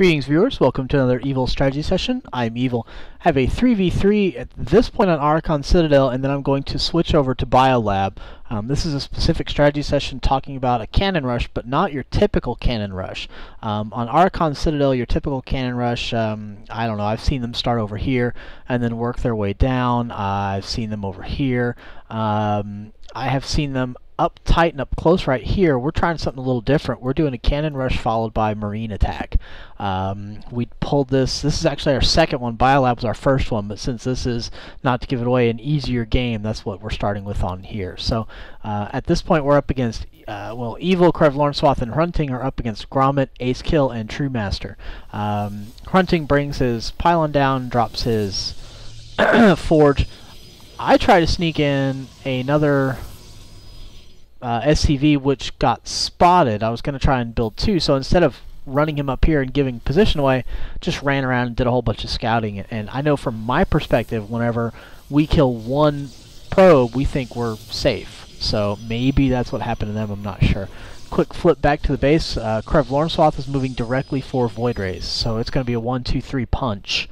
Greetings viewers, welcome to another Evil strategy session. I'm Evil. I have a 3v3 at this point on Arakan Citadel, and then I'm going to switch over to Biolab. This is a specific strategy session talking about a cannon rush, but not your typical cannon rush. On Arakan Citadel, your typical cannon rush, I don't know, I've seen them start over here and then work their way down. I've seen them over here. I have seen them up tight and up close right here. We're trying something a little different. We're doing a cannon rush followed by marine attack. We pulled this is actually our second one. Biolab was our first one, but since this is, not to give it away, an easier game, that's what we're starting with on here. So at this point we're up against Evil, Krvlornswath, and Hrunting are up against Grommet, Ace Kill, and True Master. Hrunting brings his pylon down, drops his forge. I try to sneak in another SCV, which got spotted. I was going to try and build two, so instead of running him up here and giving position away, just ran around and did a whole bunch of scouting. And I know from my perspective, whenever we kill one probe, we think we're safe. So maybe that's what happened to them, I'm not sure. Quick flip back to the base. Krvlornswath is moving directly for Void Rays, so it's going to be a 1-2-3 punch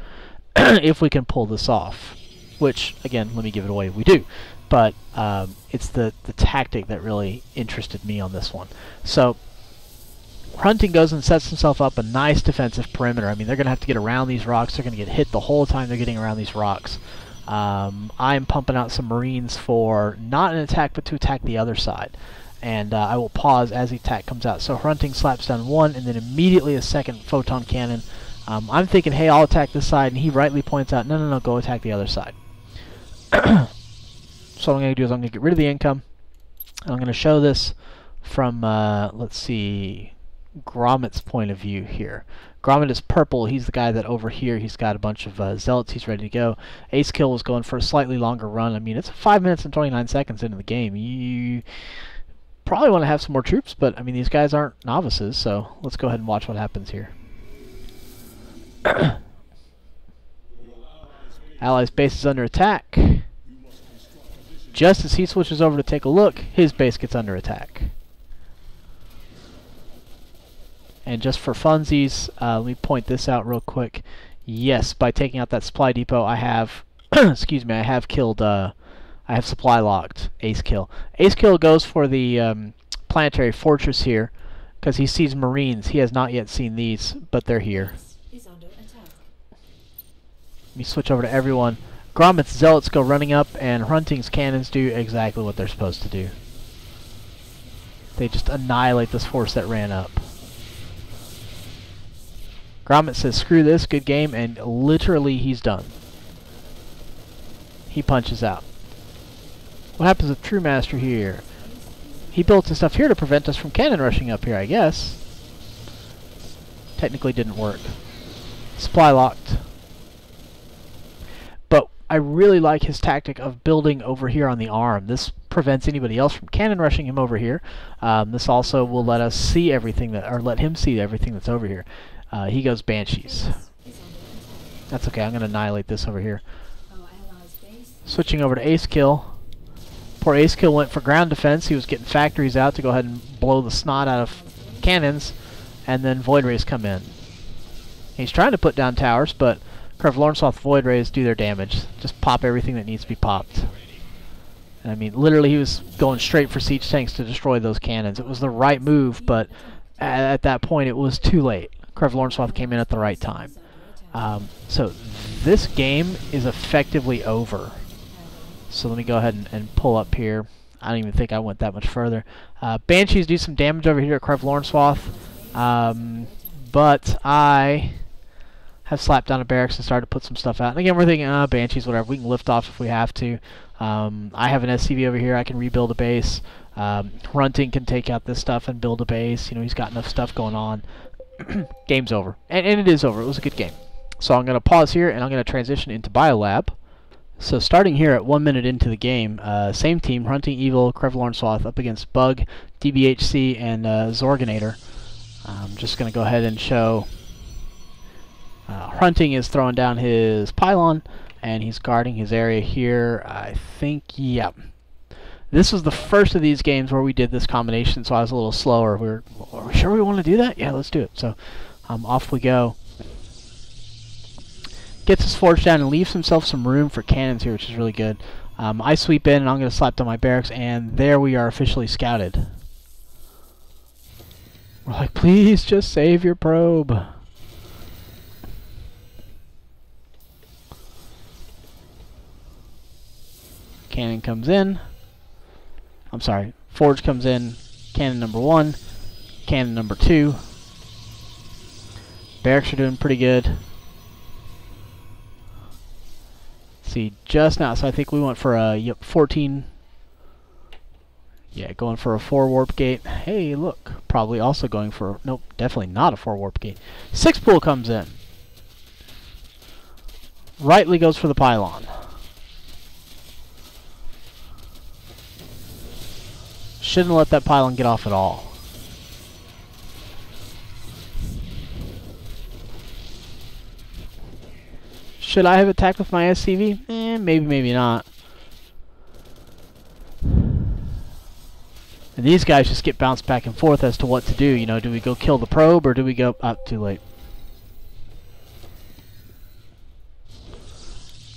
if we can pull this off. Which, again, let me give it away, we do. But it's the tactic that really interested me on this one. So Hrunting goes and sets himself up a nice defensive perimeter. I mean, they're going to have to get around these rocks. They're going to get hit the whole time they're getting around these rocks. I'm pumping out some Marines for not an attack, but to attack the other side. And I will pause as the attack comes out. So Hrunting slaps down one, and then immediately a second photon cannon. I'm thinking, hey, I'll attack this side, and he rightly points out, no, go attack the other side. So what I'm going to do is I'm going to get rid of the income, and I'm going to show this from, let's see, Grommet's point of view here. Grommet is purple. He's the guy that over here, he's got a bunch of zealots. He's ready to go. Ace Kill was going for a slightly longer run. I mean, it's 5 minutes and 29 seconds into the game. You probably want to have some more troops, but, I mean, these guys aren't novices, so let's go ahead and watch what happens here. Allies' base is under attack. Just as he switches over to take a look, his base gets under attack. And just for funsies, let me point this out real quick. Yes, by taking out that supply depot, I have, excuse me, I have killed, I have supply locked Ace Kill. Ace Kill goes for the planetary fortress here, because he sees Marines. He has not yet seen these, but they're here. Let me switch over to everyone. Grommet's zealots go running up, and Hrunting's cannons do exactly what they're supposed to do. They just annihilate this force that ran up. Grommet says, screw this, good game, and literally he's done. He punches out. What happens with True Master here? He built his stuff here to prevent us from cannon rushing up here, I guess. Technically didn't work. Supply locked. I really like his tactic of building over here on the arm. This prevents anybody else from cannon rushing him over here. This also will let us see everything that, or let him see everything that's over here. He goes Banshees. That's okay. I'm going to annihilate this over here. Switching over to Ace Kill. Poor Ace Kill went for ground defense. He was getting factories out to go ahead and blow the snot out of cannons, and then Void Rays come in. He's trying to put down towers, but Krvlornswath Void Rays do their damage. Just pop everything that needs to be popped. And I mean, literally he was going straight for siege tanks to destroy those cannons. It was the right move, but at that point it was too late. Krvlornswath came in at the right time. So this game is effectively over. So let me go ahead and pull up here. I don't even think I went that much further. Banshees do some damage over here at Krvlornswath. But I have slapped down a barracks and started to put some stuff out. And again, we're thinking, Banshees, whatever. We can lift off if we have to. I have an SCV over here. I can rebuild a base. Hrunting can take out this stuff and build a base. You know, he's got enough stuff going on. Game's over. And it is over. It was a good game. So I'm going to pause here, and I'm going to transition into Biolab. So starting here at 1 minute into the game, same team, Hrunting, Evil, Krvlornswath up against Bug, DBHC, and Zorganator. I'm just going to go ahead and show Hrunting is throwing down his pylon, and he's guarding his area here. I think, yeah. This was the first of these games where we did this combination, so I was a little slower. Are we sure we want to do that? Yeah, let's do it. So Off we go. Gets his forge down and leaves himself some room for cannons here, which is really good. I sweep in and I'm going to slap down my barracks, and there we are officially scouted. We're like, please just save your probe. Cannon comes in. I'm sorry, forge comes in. Cannon number 1. Cannon number 2. Barracks are doing pretty good. See, just now, so I think we went for a 14. Yeah, going for a 4 warp gate. Hey, look, probably also going for, nope, definitely not a 4 warp gate. 6 pool comes in. Rightly goes for the pylon. Shouldn't let that pylon get off at all. Should I have attacked with my SCV? Maybe, maybe not. And these guys just get bounced back and forth as to what to do. You know, do we go kill the probe or do we go... too late.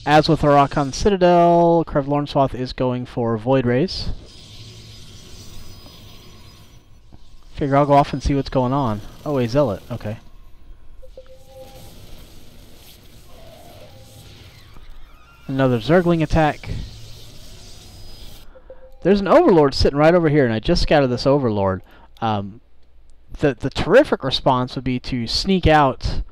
As with Arakan Citadel, Krvlornswath is going for Void Rays. Figure I'll go off and see what's going on. Oh, a Zealot. Okay. Another Zergling attack. There's an Overlord sitting right over here, and I just scouted this Overlord. The terrific response would be to sneak out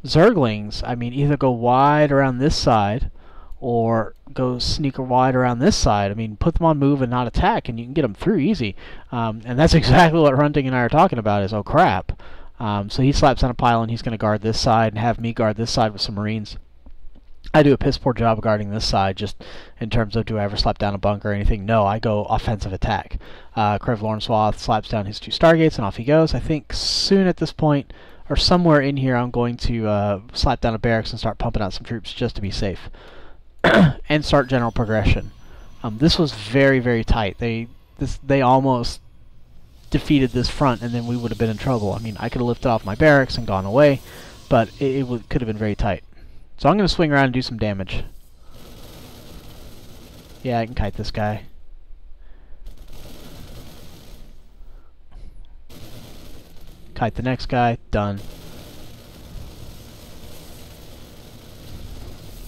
Zerglings. I mean, either go wide around this side, or go sneak wide around this side. I mean, put them on move and not attack, and you can get them through easy. And that's exactly what Hrunting and I are talking about, is, oh crap. So he slaps on a pylon, he's going to guard this side, and have me guard this side with some Marines. I do a piss poor job guarding this side, just in terms of, do I ever slap down a bunker or anything? No, I go offensive attack. Krvlornswath slaps down his 2 Stargates, and off he goes. I think soon at this point, or somewhere in here, I'm going to slap down a barracks and start pumping out some troops just to be safe. And start general progression. This was very, very tight. They almost defeated this front, and then we would have been in trouble. I mean, I could have lifted off my barracks and gone away, but it could have been very tight. So I'm going to swing around and do some damage. Yeah, I can kite this guy. Kite the next guy. Done.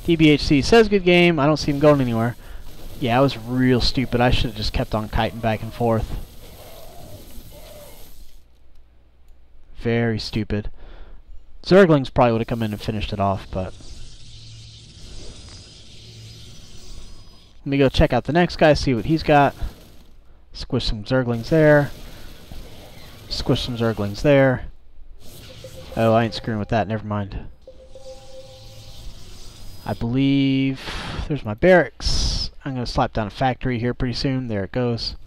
DBHC says good game. I don't see him going anywhere. Yeah, I was real stupid. I should have just kept on kiting back and forth. Very stupid. Zerglings probably would have come in and finished it off, but... Let me go check out the next guy, see what he's got. Squish some Zerglings there. Squish some Zerglings there. Oh, I ain't screwing with that, never mind. I believe there's my barracks. I'm going to slap down a factory here pretty soon. There it goes.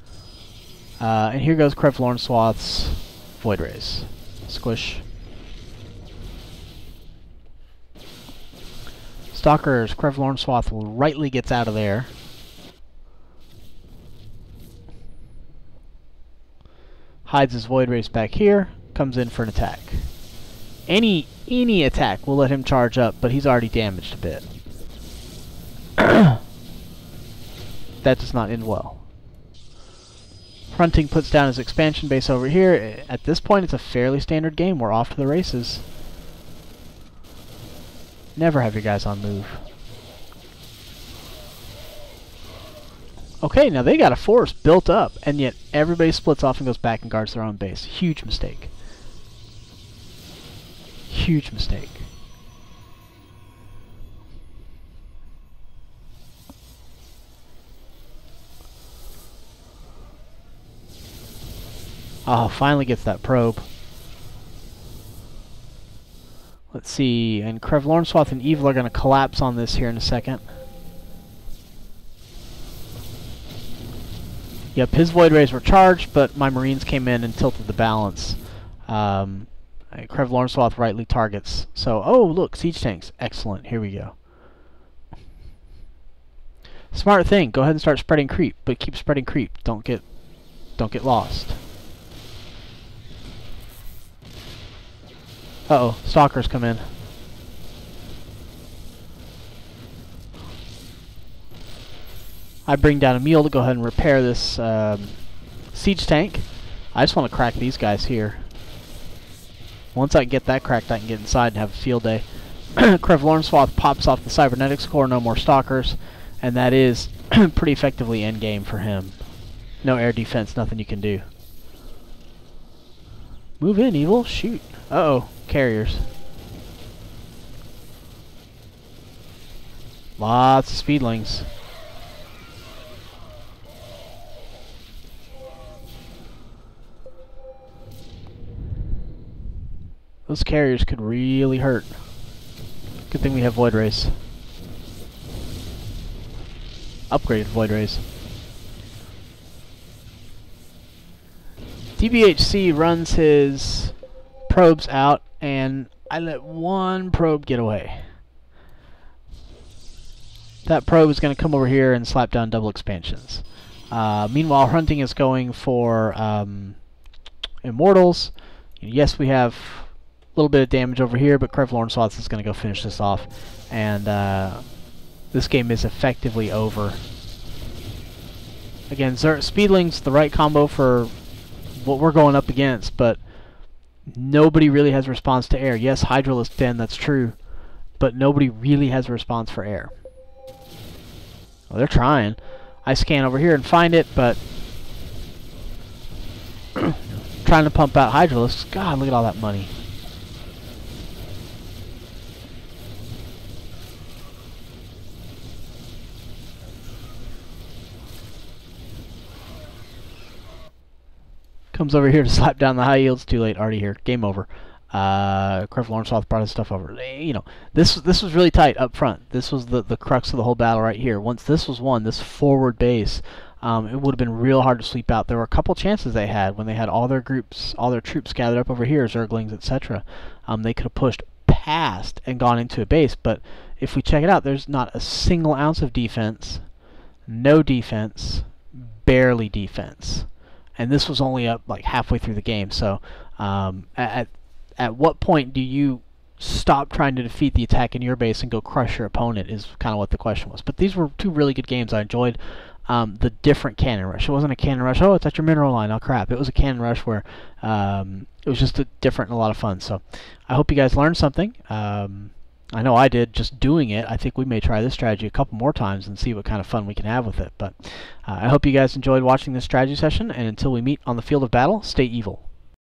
And here goes Krvlornswath's Void Rays. Squish. Stalkers, Krvlornswath rightly gets out of there. Hides his Void Rays back here. Comes in for an attack. Any attack will let him charge up, but he's already damaged a bit. That does not end well. Hrunting puts down his expansion base over here. At this point, it's a fairly standard game. We're off to the races. Never have your guys on move. Okay, now they got a force built up, and yet everybody splits off and goes back and guards their own base. Huge mistake. Huge mistake. Oh, finally gets that probe. Let's see, and Krvlornswath and Evil are going to collapse on this here in a second. Yep, his Void Rays were charged, but my Marines came in and tilted the balance. Krvlornswath rightly targets. So, oh, look, siege tanks. Excellent. Here we go. Smart thing. Go ahead and start spreading creep, but keep spreading creep. Don't get lost. Uh-oh, stalkers come in. I bring down a mule to go ahead and repair this siege tank. I just want to crack these guys here. Once I get that cracked, I can get inside and have a field day. Krvlornswath pops off the cybernetics core, no more stalkers, and that is pretty effectively endgame for him. No air defense, nothing you can do. Move in, Evil. Shoot. Uh-oh. Carriers. Lots of speedlings. Those carriers could really hurt. Good thing we have Void Rays. Upgraded Void Rays. DBHC runs his probes out, and I let one probe get away. That probe is going to come over here and slap down double expansions. Meanwhile, Hrunting is going for Immortals. Yes, we have a little bit of damage over here, but Krvlornswath is going to go finish this off, and this game is effectively over. Again, Speedling's the right combo for what we're going up against, but nobody really has a response to air. Yes, Hydralisk Den, that's true, but nobody really has a response for air. Well, they're trying. I scan over here and find it, but trying to pump out Hydralisks. God, look at all that money. Comes over here to slap down the high yields. Too late. Already here. Game over. Krvlornswath brought his stuff over. You know, this was really tight up front. This was the crux of the whole battle right here. Once this was won, this forward base, it would have been real hard to sweep out. There were a couple chances they had when they had all their groups, all their troops gathered up over here, Zerglings, etc. They could have pushed past and gone into a base. But if we check it out, there's not a single ounce of defense, no defense, barely defense. And this was only up like halfway through the game. So at what point do you stop trying to defeat the attack in your base and go crush your opponent is kind of what the question was. But these were two really good games. I enjoyed the different cannon rush. It wasn't a cannon rush, oh, it's at your mineral line, oh crap. It was a cannon rush where it was just different and a lot of fun. So I hope you guys learned something. I know I did just doing it. I think we may try this strategy a couple more times and see what kind of fun we can have with it. But I hope you guys enjoyed watching this strategy session, and until we meet on the field of battle, stay evil.